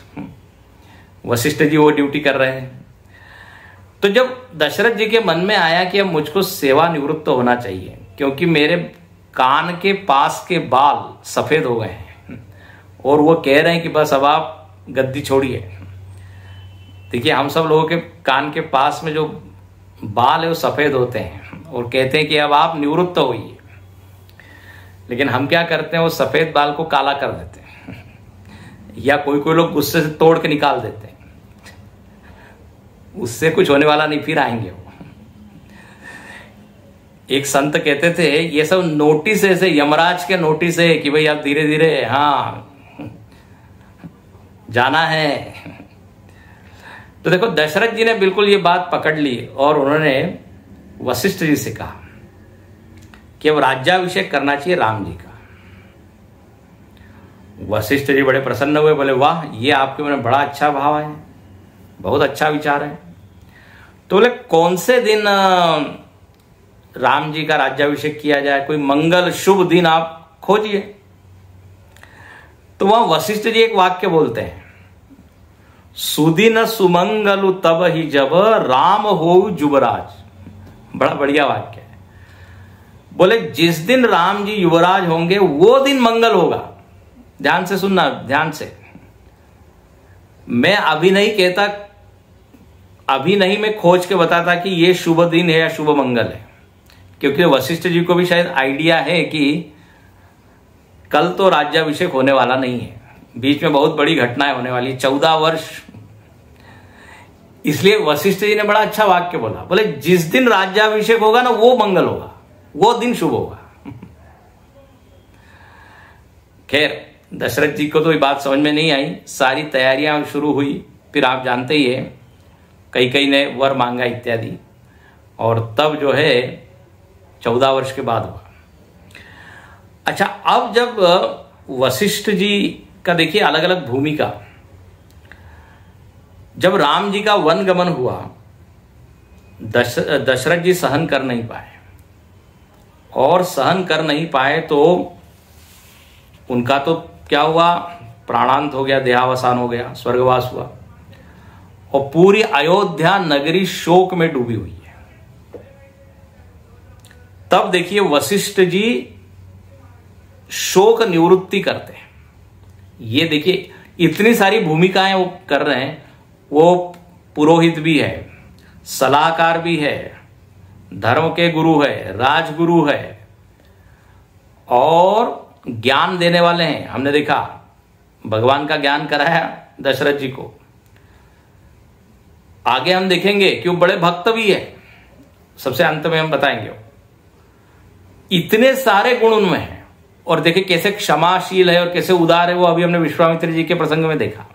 वशिष्ठ जी वो ड्यूटी कर रहे हैं। तो जब दशरथ जी के मन में आया कि अब मुझको सेवा निवृत्त होना चाहिए, क्योंकि मेरे कान के पास के बाल सफेद हो गए हैं और वो कह रहे हैं कि बस अब आप गद्दी छोड़िए। देखिए, हम सब लोगों के कान के पास में जो बाल है वो सफेद होते हैं और कहते हैं कि अब आप निवृत्त होइए, लेकिन हम क्या करते हैं, वो सफेद बाल को काला कर देते हैं या कोई कोई लोग गुस्से से तोड़ के निकाल देते हैं। उससे कुछ होने वाला नहीं, फिर आएंगे वो। एक संत कहते थे ये सब नोटिस है, से यमराज के नोटिस है कि भाई आप धीरे धीरे जाना है। तो देखो, दशरथ जी ने बिल्कुल ये बात पकड़ ली और उन्होंने वशिष्ठ जी से कहा कि अब राज्याभिषेक करना चाहिए राम जी का। वशिष्ठ जी बड़े प्रसन्न हुए, बोले वाह, ये आपके मन में बड़ा अच्छा भाव है, बहुत अच्छा विचार है। तो बोले कौन से दिन राम जी का राज्याभिषेक किया जाए, कोई मंगल शुभ दिन आप खोजिए। तो वहां वशिष्ठ जी एक वाक्य बोलते हैं, सुदिन सुमंगलु तब ही जब राम हो युवराज। बड़ा बढ़िया वाक्य है। बोले जिस दिन राम जी युवराज होंगे वो दिन मंगल होगा। ध्यान से सुनना, ध्यान से। मैं अभी नहीं कहता, अभी नहीं मैं खोज के बताता कि ये शुभ दिन है या शुभ मंगल है, क्योंकि वशिष्ठ जी को भी शायद आइडिया है कि कल तो राज्याभिषेक होने वाला नहीं है, बीच में बहुत बड़ी घटनाएं होने वाली, 14 वर्ष। इसलिए वशिष्ठ जी ने बड़ा अच्छा वाक्य बोला, बोले जिस दिन राज्याभिषेक होगा ना वो मंगल होगा, वो दिन शुभ होगा। खैर, दशरथ जी को तो ये बात समझ में नहीं आई। सारी तैयारियां शुरू हुई। फिर आप जानते ही है, कई ने वर मांगा इत्यादि, और तब जो है 14 वर्ष के बाद हुआ। अच्छा, अब जब वशिष्ठ जी का देखिए अलग अलग भूमिका। जब राम जी का वन गमन हुआ, दशरथ जी सहन कर नहीं पाए, और सहन कर नहीं पाए तो उनका तो क्या हुआ, प्राणांत हो गया, देहावसान हो गया, स्वर्गवास हुआ, और पूरी अयोध्या नगरी शोक में डूबी हुई है। तब देखिए वशिष्ठ जी शोक निवृत्ति करते हैं। ये देखिए इतनी सारी भूमिकाएं वो कर रहे हैं। वो पुरोहित भी है, सलाहकार भी है, धर्म के गुरु है, राजगुरु है, और ज्ञान देने वाले हैं। हमने देखा भगवान का ज्ञान कराया दशरथ जी को। आगे हम देखेंगे कि वो बड़े भक्त भी है, सबसे अंत में हम बताएंगे। इतने सारे गुण उनमें हैं, और देखिए कैसे क्षमाशील है और कैसे उदार है, वो अभी हमने विश्वामित्र जी के प्रसंग में देखा।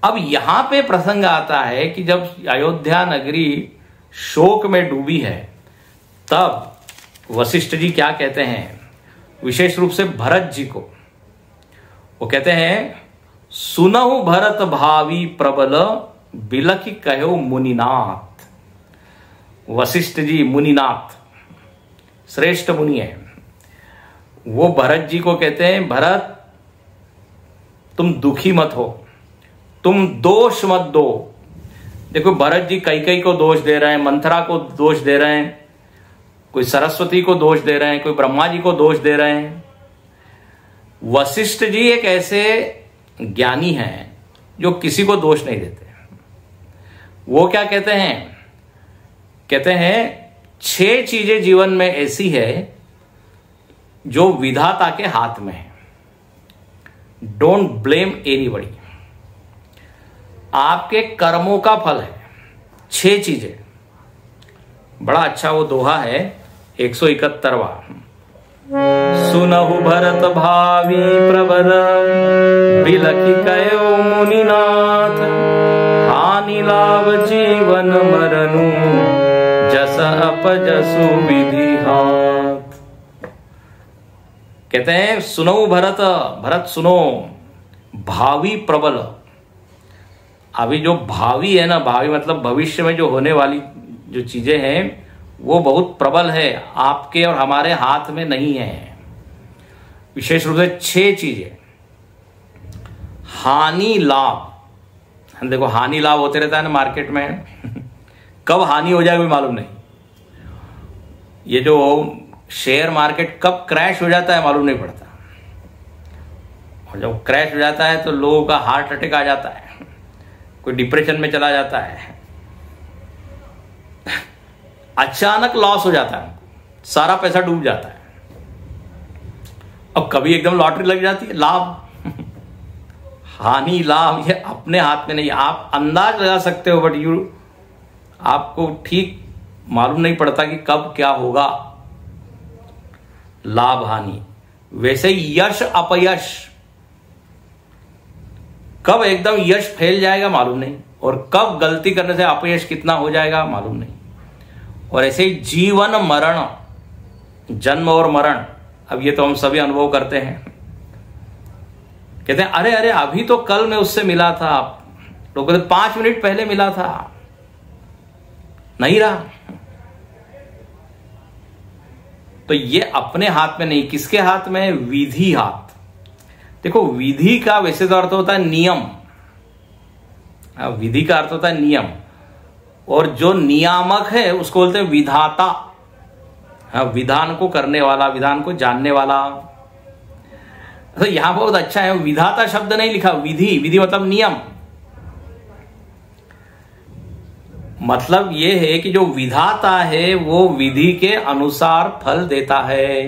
अब यहां पे प्रसंग आता है कि जब अयोध्या नगरी शोक में डूबी है, तब वशिष्ठ जी क्या कहते हैं, विशेष रूप से भरत जी को। वो कहते हैं, सुनहु भरत भावी प्रबल बिलखि कहो मुनिनाथ। वशिष्ठ जी मुनिनाथ, श्रेष्ठ मुनि है। वो भरत जी को कहते हैं, भरत तुम दुखी मत हो, तुम दोष मत दो। देखो भरत जी कैकेयी को दोष दे रहे हैं, मंथरा को दोष दे रहे हैं, कोई सरस्वती को दोष दे रहे हैं, कोई ब्रह्मा जी को दोष दे रहे हैं। वशिष्ठ जी एक ऐसे ज्ञानी हैं जो किसी को दोष नहीं देते। वो क्या कहते हैं, कहते हैं 6 चीजें जीवन में ऐसी है जो विधाता के हाथ में है। Don't blame anybody. आपके कर्मों का फल है 6 चीजें। बड़ा अच्छा वो दोहा है 171वां। सुनहु भरत भावी प्रबल बिलखि कहो मुनिनाथ, हानि लाभ जीवन मरनु जस अपजसु विधि हाथ। कहते हैं सुनो भरत, भरत सुनो, भावी प्रबल, अभी जो भावी है ना, भावी मतलब भविष्य में जो होने वाली जो चीजें हैं वो बहुत प्रबल है, आपके और हमारे हाथ में नहीं है। विशेष रूप से 6 चीजें। हानि लाभ, देखो हानि लाभ होते रहता है ना मार्केट में कब हानि हो जाए कोई मालूम नहीं। ये जो शेयर मार्केट कब क्रैश हो जाता है मालूम नहीं पड़ता, और जब क्रैश हो जाता है तो लोगों का हार्ट अटैक आ जाता है, कोई डिप्रेशन में चला जाता है, अचानक लॉस हो जाता है, सारा पैसा डूब जाता है। अब कभी एकदम लॉटरी लग जाती है, लाभ हानि लाभ ये अपने हाथ में नहीं। आप अंदाज लगा सकते हो बट आपको ठीक मालूम नहीं पड़ता कि कब क्या होगा, लाभ हानि। वैसे ही यश अपयश, कब एकदम यश फैल जाएगा मालूम नहीं, और कब गलती करने से अपयश कितना हो जाएगा मालूम नहीं। और ऐसे ही जीवन मरण, जन्म और मरण, अब ये तो हम सभी अनुभव करते हैं। कहते हैं अरे अरे अभी तो कल मैं उससे मिला था, लोग कहते 5 मिनट पहले मिला था, नहीं रहा। तो ये अपने हाथ में नहीं, किसके हाथ में? विधि हाथ। देखो विधि का वैसे तो अर्थ होता है नियम, विधि का अर्थ होता है नियम, और जो नियामक है उसको बोलते हैं विधाता। विधान को करने वाला, विधान को जानने वाला। तो यहां बहुत अच्छा है, विधाता शब्द नहीं लिखा, विधि। विधि मतलब नियम। मतलब यह है कि जो विधाता है वो विधि के अनुसार फल देता है।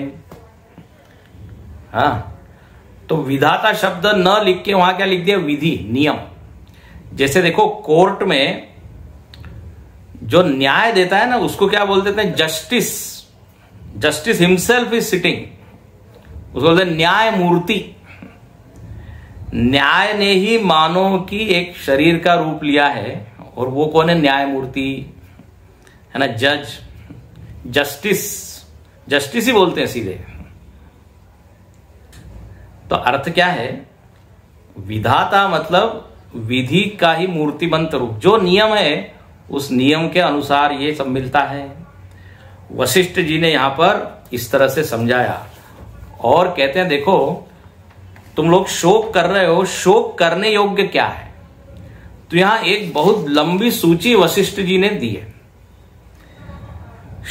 हाँ, तो विधाता शब्द न लिख के वहां क्या लिख दिया? विधि, नियम। जैसे देखो कोर्ट में जो न्याय देता है ना उसको क्या बोल देते हैं? Justice. Justice himself is sitting, उसको बोलते हैं न्याय मूर्ति। न्याय ने ही मानव की एक शरीर का रूप लिया है, और वो कौन है? न्याय मूर्ति है ना, जज, जस्टिस। जस्टिस ही बोलते हैं सीधे। तो अर्थ क्या है? विधाता मतलब विधि का ही मूर्तिमंत रूप। जो नियम है उस नियम के अनुसार ये सब मिलता है। वशिष्ठ जी ने यहां पर इस तरह से समझाया, और कहते हैं देखो तुम लोग शोक कर रहे हो, शोक करने योग्य क्या है? तो यहां एक बहुत लंबी सूची वशिष्ठ जी ने दी है।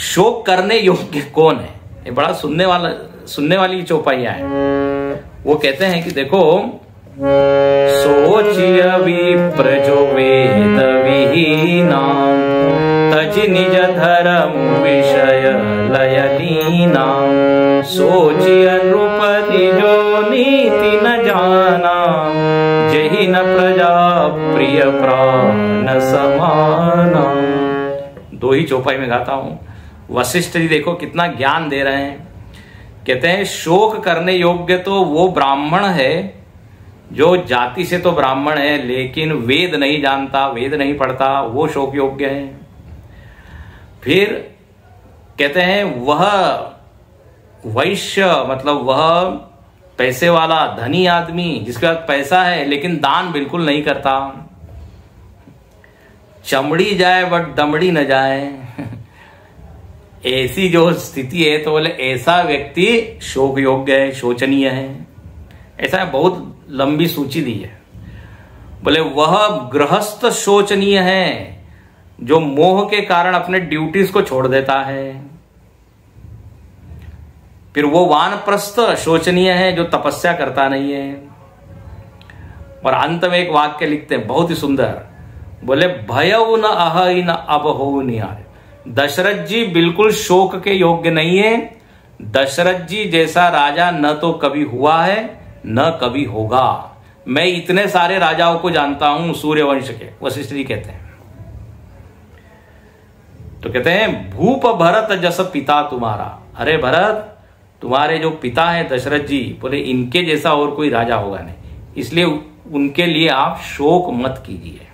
शोक करने योग्य कौन है? ये बड़ा सुनने वाली चौपाइयां है। वो कहते हैं कि देखो, सोचिय विप्र जो वेद विहीना, तज निज धर्म विषय लय लीना, सोचिय नृपति जो नीति न जाना, जहि न प्रजा प्रिय प्राण समाना। 2 ही चौपाई में गाता हूं। वशिष्ठ जी देखो कितना ज्ञान दे रहे हैं। कहते हैं शोक करने योग्य तो वो ब्राह्मण है जो जाति से तो ब्राह्मण है लेकिन वेद नहीं जानता, वेद नहीं पढ़ता, वो शोक योग्य है। फिर कहते हैं वह वैश्य मतलब वह पैसे वाला धनी आदमी जिसके पास पैसा है लेकिन दान बिल्कुल नहीं करता। चमड़ी जाए बट दमड़ी न जाए ऐसी जो स्थिति है तो बोले ऐसा व्यक्ति शोक योग्य है, शोचनीय है। ऐसा बहुत लंबी सूची दी है। बोले वह गृहस्थ शोचनीय है जो मोह के कारण अपने ड्यूटीज को छोड़ देता है। फिर वो वानप्रस्थ शोचनीय है जो तपस्या करता नहीं है। और अंत में एक वाक्य लिखते हैं बहुत ही सुंदर, बोले भयउ न अहि न अबहो निहार। दशरथ जी बिल्कुल शोक के योग्य नहीं है। दशरथ जी जैसा राजा न तो कभी हुआ है न कभी होगा। मैं इतने सारे राजाओं को जानता हूं सूर्यवंश के, वशिष्ठ जी कहते हैं। तो कहते हैं भूप भरत जस पिता तुम्हारा। अरे भरत तुम्हारे जो पिता है दशरथ जी, बोले इनके जैसा और कोई राजा होगा नहीं, इसलिए उनके लिए आप शोक मत कीजिए।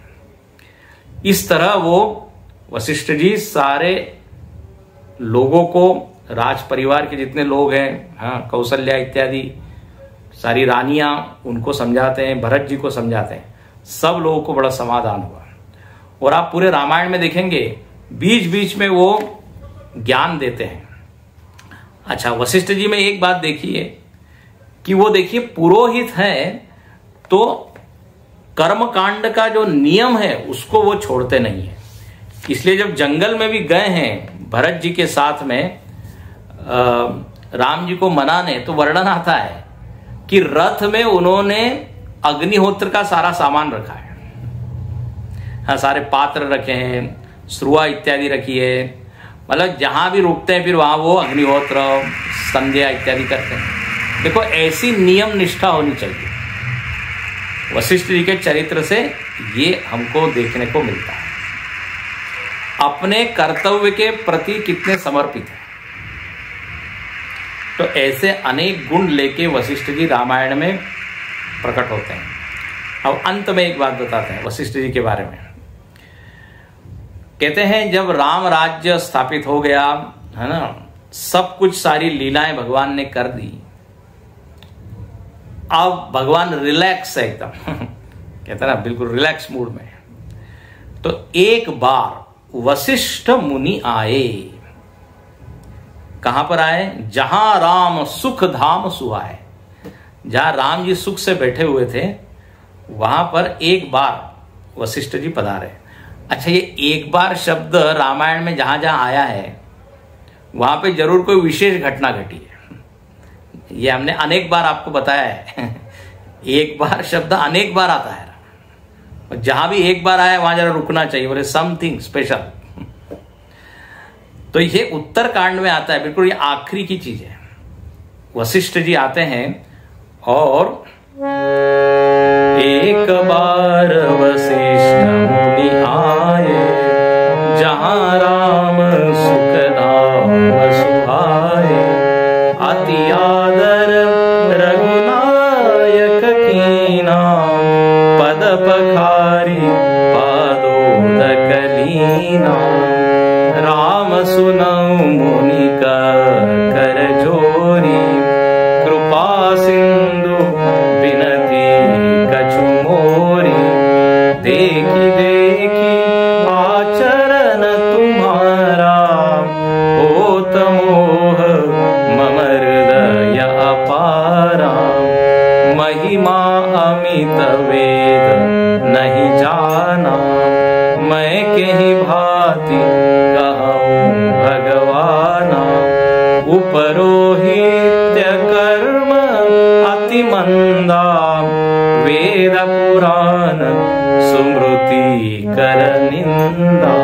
इस तरह वो वशिष्ठ जी सारे लोगों को, राज परिवार के जितने लोग हैं, हाँ कौशल्या इत्यादि सारी रानियां, उनको समझाते हैं, भरत जी को समझाते हैं। सब लोगों को बड़ा समाधान हुआ। और आप पूरे रामायण में देखेंगे बीच बीच में वो ज्ञान देते हैं। अच्छा, वशिष्ठ जी में एक बात देखिए कि वो देखिए पुरोहित है तो कर्म कांड का जो नियम है उसको वो छोड़ते नहीं है। इसलिए जब जंगल में भी गए हैं भरत जी के साथ में राम जी को मनाने, तो वर्णन आता है कि रथ में उन्होंने अग्निहोत्र का सारा सामान रखा है। हाँ, सारे पात्र रखे हैं, श्रुआ इत्यादि रखी है, मतलब जहां भी रुकते हैं फिर वहां वो अग्निहोत्र संध्या इत्यादि करते हैं। देखो, ऐसी नियम निष्ठा होनी चाहिए। वशिष्ठ जी के चरित्र से ये हमको देखने को मिलता है। अपने कर्तव्य के प्रति कितने समर्पित हैं। तो ऐसे अनेक गुण लेके वशिष्ठ जी रामायण में प्रकट होते हैं। अब अंत में एक बात बताते हैं वशिष्ठ जी के बारे में। कहते हैं जब राम राज्य स्थापित हो गया है ना, सब कुछ सारी लीलाएं भगवान ने कर दी, अब भगवान रिलैक्स है एकदम कहते ना, बिल्कुल रिलैक्स मूड में। तो एक बार वशिष्ठ मुनि आए। कहां पर आए? जहां राम सुख धाम सुहाए। जहां राम जी सुख से बैठे हुए थे वहां पर एक बार वशिष्ठ जी पधारे। अच्छा, ये एक बार शब्द रामायण में जहां जहां आया है वहां पे जरूर कोई विशेष घटना घटी है। ये हमने अनेक बार आपको बताया है एक बार शब्द अनेक बार आता है, और जहां भी एक बार आया वहां जरा रुकना चाहिए, बोले समथिंग स्पेशल। तो ये उत्तर कांड में आता है, बिल्कुल ये आखिरी की चीज है। वशिष्ठ जी आते हैं और एक बार वशिष्ठ मुनि आए, जहां राम सुख धाम सुहाए। अति आदर रघुनायक कीना, पद पखारी पादोदक लीना। राम सुनऊ मुनि का कर जोरी, कृपा सिंधु बिनती कछु मोरी। देखी देखी आचरण तुम्हारा, होत मोह मम हृदय अपारा। महिमा अमित वेद नहीं जाना, मैं कहीं भांति कहूँ भगवाना। उपरोहित्य कर्म अति मंदा, वेद पुराण सुमृति कर निंदा।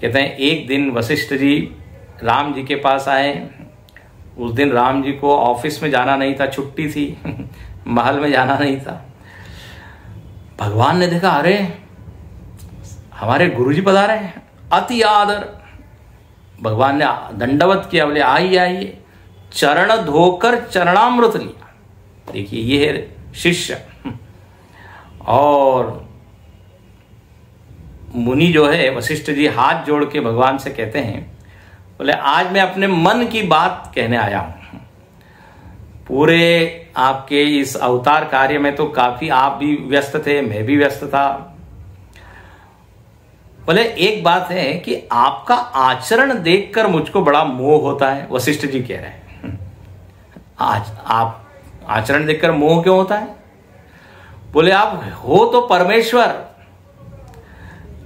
कहते हैं एक दिन वशिष्ठ जी राम जी के पास आए। उस दिन राम जी को ऑफिस में जाना नहीं था, छुट्टी थी महल में जाना नहीं था। भगवान ने देखा, अरे हमारे गुरुजी पधारे हैं, अति आदर। भगवान ने दंडवत किया, बोले आइए आइए। चरण धोकर चरणामृत लिया। देखिए ये है शिष्य। और मुनि जो है वशिष्ठ जी हाथ जोड़ के भगवान से कहते हैं, बोले आज मैं अपने मन की बात कहने आया हूं। पूरे आपके इस अवतार कार्य में तो काफी आप भी व्यस्त थे, मैं भी व्यस्त था। बोले एक बात है कि आपका आचरण देखकर मुझको बड़ा मोह होता है। वशिष्ठ जी कह रहे हैं, आज आप आचरण देखकर मोह क्यों होता है? बोले आप हो तो परमेश्वर,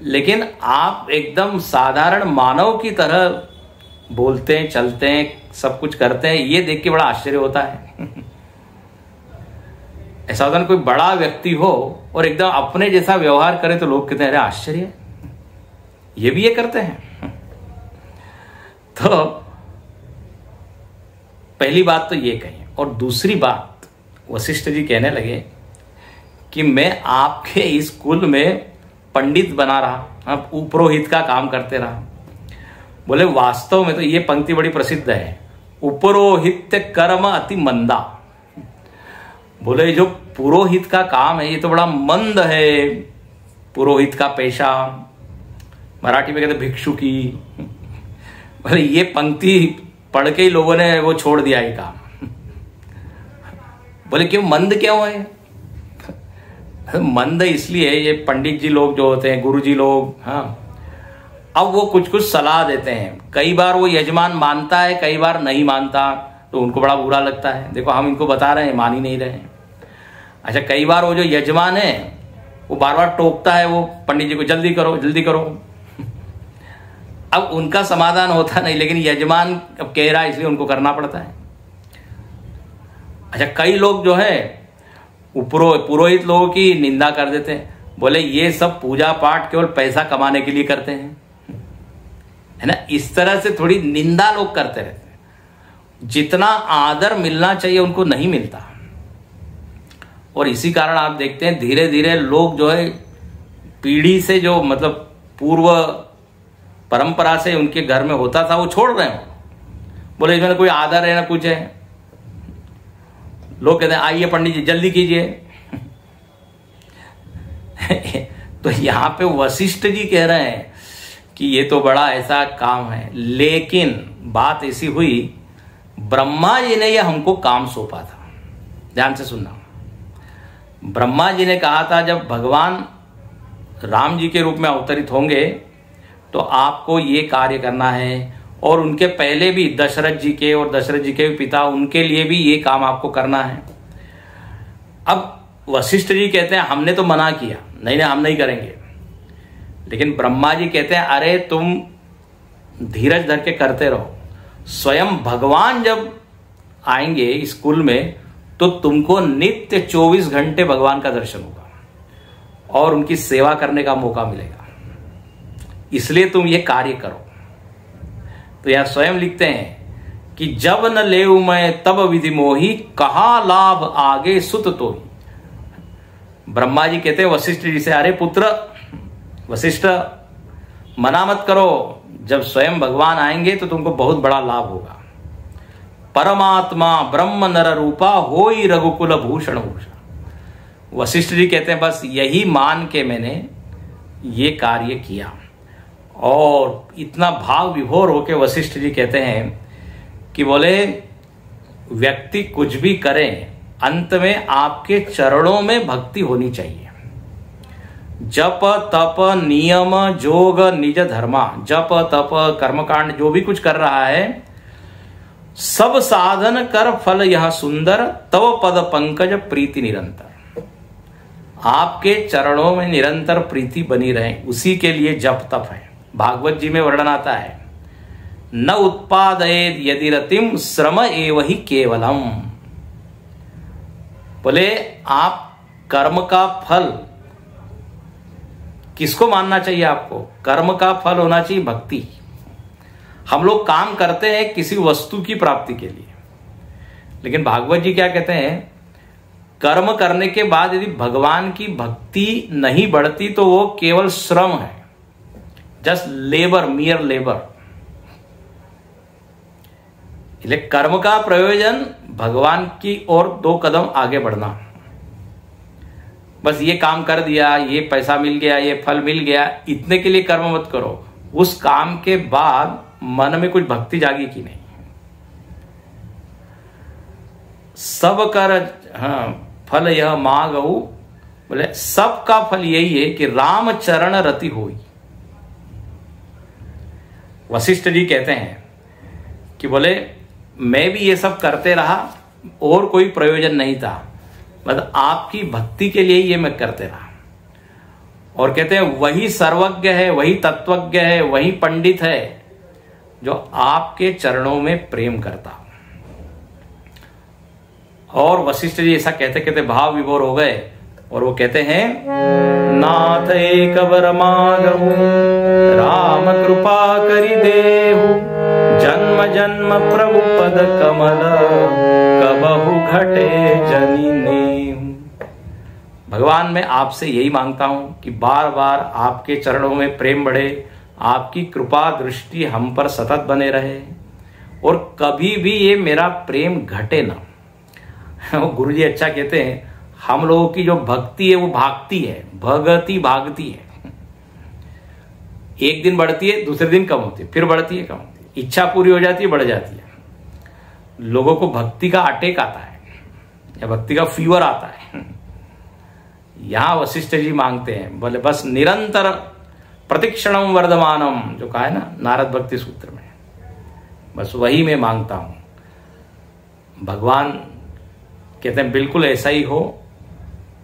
लेकिन आप एकदम साधारण मानव की तरह बोलते हैं, चलते हैं, सब कुछ करते हैं। ये देख के बड़ा आश्चर्य होता है। ऐसा होता है कोई बड़ा व्यक्ति हो और एकदम अपने जैसा व्यवहार करे तो लोग कहते हैं अरे आश्चर्य, ये भी ये करते हैं। तो पहली बात तो ये कही। और दूसरी बात वशिष्ठ जी कहने लगे कि मैं आपके इस कुल में पंडित बना रहा, आप उपरोहित का काम करते रहा। बोले वास्तव में तो ये पंक्ति बड़ी प्रसिद्ध है, उपरोहित्य कर्म अति मंदा। बोले जो पुरोहित का काम है ये तो बड़ा मंद है। पुरोहित का पेशा, मराठी में कहते भिक्षुकी। बोले ये पंक्ति पढ़ के ही लोगों ने वो छोड़ दिया ये काम। बोले क्यों मंद क्यों है? मंद इसलिए ये पंडित जी लोग जो होते हैं, गुरु जी लोग, हाँ, अब वो कुछ कुछ सलाह देते हैं। कई बार वो यजमान मानता है, कई बार नहीं मानता, तो उनको बड़ा बुरा लगता है, देखो हम इनको बता रहे हैं, मान ही नहीं रहे हैं। अच्छा, कई बार वो जो यजमान है वो बार बार टोकता है वो पंडित जी को, जल्दी करो जल्दी करो। अब उनका समाधान होता नहीं, लेकिन यजमान अब कह रहा है इसलिए उनको करना पड़ता है। अच्छा, कई लोग जो है पुरोहित लोगों की निंदा कर देते हैं, बोले ये सब पूजा पाठ केवल पैसा कमाने के लिए करते हैं, है ना। इस तरह से थोड़ी निंदा लोग करते रहते हैं, जितना आदर मिलना चाहिए उनको नहीं मिलता। और इसी कारण आप देखते हैं धीरे धीरे लोग जो है पीढ़ी से जो मतलब पूर्व परंपरा से उनके घर में होता था वो छोड़ रहे हैं। बोले इसमें कोई आदर है ना कुछ है। लोग कहते हैं आइए पंडित जी जल्दी कीजिए। तो यहां पे वशिष्ठ जी कह रहे हैं कि ये तो बड़ा ऐसा काम है, लेकिन बात ऐसी हुई, ब्रह्मा जी ने ये हमको काम सौंपा था। ध्यान से सुनना, ब्रह्मा जी ने कहा था जब भगवान राम जी के रूप में अवतरित होंगे तो आपको ये कार्य करना है, और उनके पहले भी दशरथ जी के और दशरथ जी के पिता, उनके लिए भी ये काम आपको करना है। अब वशिष्ठ जी कहते हैं हमने तो मना किया, नहीं हम नहीं करेंगे, लेकिन ब्रह्मा जी कहते हैं अरे तुम धीरज धर के करते रहो, स्वयं भगवान जब आएंगे इस कुल में तो तुमको नित्य 24 घंटे भगवान का दर्शन होगा और उनकी सेवा करने का मौका मिलेगा, इसलिए तुम ये कार्य करो। तो यह स्वयं लिखते हैं कि जब न लेऊ मैं तब विधि मोही, कहा लाभ आगे सुत तो ही। ब्रह्मा जी कहते हैं वशिष्ठ जी से, अरे पुत्र वशिष्ठ मना मत करो, जब स्वयं भगवान आएंगे तो तुमको बहुत बड़ा लाभ होगा। परमात्मा ब्रह्म नर रूपा होई रघुकुल भूषण भूषण। वशिष्ठ जी कहते हैं बस यही मान के मैंने ये कार्य किया। और इतना भाव विभोर होके वशिष्ठ जी कहते हैं कि बोले व्यक्ति कुछ भी करे अंत में आपके चरणों में भक्ति होनी चाहिए। जप तप नियम जोग निज धर्मा, जप तप कर्मकांड जो भी कुछ कर रहा है, सब साधन कर फल यह सुंदर, तव पद पंकज प्रीति निरंतर। आपके चरणों में निरंतर प्रीति बनी रहे, उसी के लिए जप तप है। भागवत जी में वर्णन आता है, न उत्पादयेद यदि रतिम श्रम एव ही केवलम। बोले आप कर्म का फल किसको मानना चाहिए? आपको कर्म का फल होना चाहिए भक्ति। हम लोग काम करते हैं किसी वस्तु की प्राप्ति के लिए, लेकिन भागवत जी क्या कहते हैं, कर्म करने के बाद यदि भगवान की भक्ति नहीं बढ़ती तो वो केवल श्रम है, जस्ट लेबर, मियर लेबर। इसलिए कर्म का प्रयोजन भगवान की ओर 2 कदम आगे बढ़ना। बस ये काम कर दिया, ये पैसा मिल गया, ये फल मिल गया, इतने के लिए कर्म मत करो। उस काम के बाद मन में कुछ भक्ति जागी कि नहीं। सब कर फल यह मांगऊ, बोले सबका फल यही है कि राम चरण रति होई। वशिष्ठ जी कहते हैं कि बोले मैं भी ये सब करते रहा और कोई प्रयोजन नहीं था, मतलब आपकी भक्ति के लिए ये मैं करते रहा। और कहते हैं वही सर्वज्ञ है, वही तत्वज्ञ है, वही पंडित है जो आपके चरणों में प्रेम करता। और वशिष्ठ जी ऐसा कहते कहते भाव विभोर हो गए और वो कहते हैं, नाथ एक वर मांगहु राम कृपा करि देहु, जन्म जन्म प्रभु पद कमल कबहु घटे जनि नेहु। भगवान मैं आपसे यही मांगता हूं कि बार बार आपके चरणों में प्रेम बढ़े, आपकी कृपा दृष्टि हम पर सतत बने रहे और कभी भी ये मेरा प्रेम घटे ना। गुरु जी अच्छा कहते हैं, हम लोगों की जो भक्ति है वो भागती है, भगति भागती है। एक दिन बढ़ती है, दूसरे दिन कम होती है, फिर बढ़ती है, कम होती है, इच्छा पूरी हो जाती है, बढ़ जाती है। लोगों को भक्ति का अटैक आता है या भक्ति का फीवर आता है, यहाँ वशिष्ठ जी मांगते हैं, बोले बस निरंतर प्रतिक्षणम वर्धमानम, जो कहा है ना नारद भक्ति सूत्र में, बस वही मैं मांगता हूं। भगवान कहते हैं बिल्कुल ऐसा ही हो,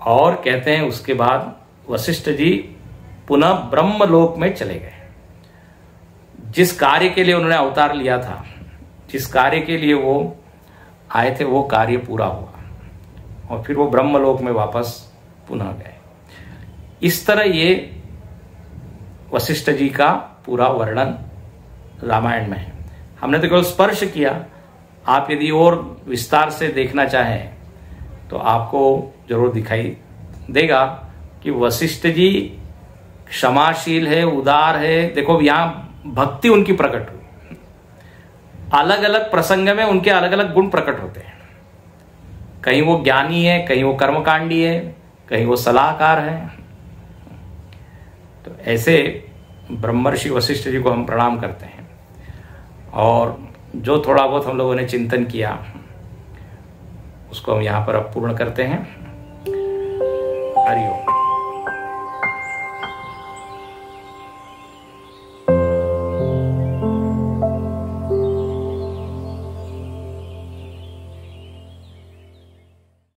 और कहते हैं उसके बाद वशिष्ठ जी पुनः ब्रह्मलोक में चले गए। जिस कार्य के लिए उन्होंने अवतार लिया था, जिस कार्य के लिए वो आए थे, वो कार्य पूरा हुआ, और फिर वो ब्रह्मलोक में वापस पुनः गए। इस तरह ये वशिष्ठ जी का पूरा वर्णन रामायण में है। हमने तो केवल स्पर्श किया, आप यदि और विस्तार से देखना चाहें तो आपको जरूर दिखाई देगा कि वशिष्ठ जी क्षमाशील है, उदार है। देखो यहाँ भक्ति उनकी प्रकट हुई, अलग अलग प्रसंग में उनके अलग अलग गुण प्रकट होते हैं। कहीं वो ज्ञानी है, कहीं वो कर्मकांडी है, कहीं वो सलाहकार है। तो ऐसे ब्रह्मर्षि वशिष्ठ जी को हम प्रणाम करते हैं, और जो थोड़ा बहुत हम लोगों ने चिंतन किया उसको हम यहाँ पर अब पूर्ण करते हैं। हरि ओम।